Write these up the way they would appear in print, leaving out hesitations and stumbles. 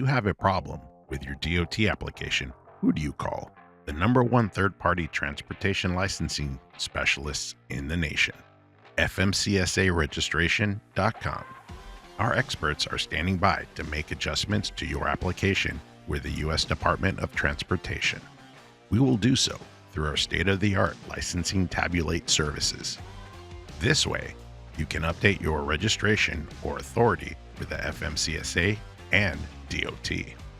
you have a problem with your DOT application, who do you call? The number one third-party transportation licensing specialists in the nation, FMCSAregistration.com. Our experts are standing by to make adjustments to your application with the U.S. Department of Transportation. We will do so through our state-of-the-art Licensing Tabulate services. This way, you can update your registration or authority with the FMCSA and DOT.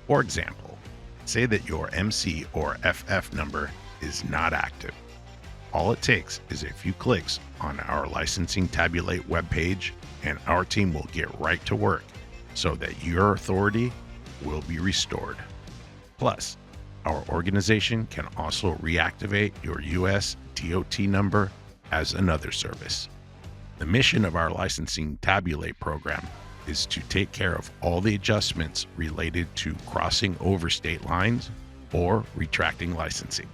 For example, say that your MC or FF number is not active. All it takes is a few clicks on our Licensing Tabulate webpage, and our team will get right to work so that your authority will be restored. Plus, our organization can also reactivate your US DOT number as another service. The mission of our Licensing Tabulate program is to take care of all the adjustments related to crossing over state lines or retracting licensing.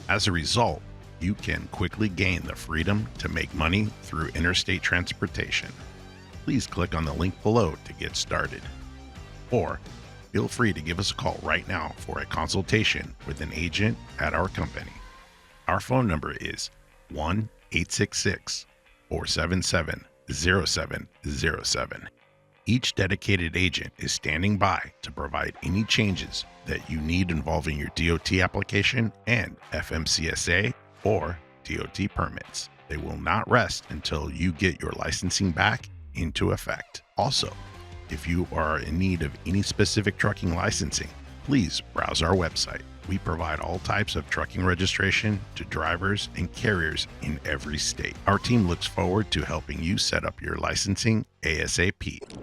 As a result, you can quickly gain the freedom to make money through interstate transportation. Please click on the link below to get started. Or feel free to give us a call right now for a consultation with an agent at our company. Our phone number is 1-866-477-0707. Each dedicated agent is standing by to provide any changes that you need involving your DOT application and FMCSA or DOT permits. They will not rest until you get your licensing back into effect. Also, if you are in need of any specific trucking licensing, please browse our website. We provide all types of trucking registration to drivers and carriers in every state. Our team looks forward to helping you set up your licensing ASAP.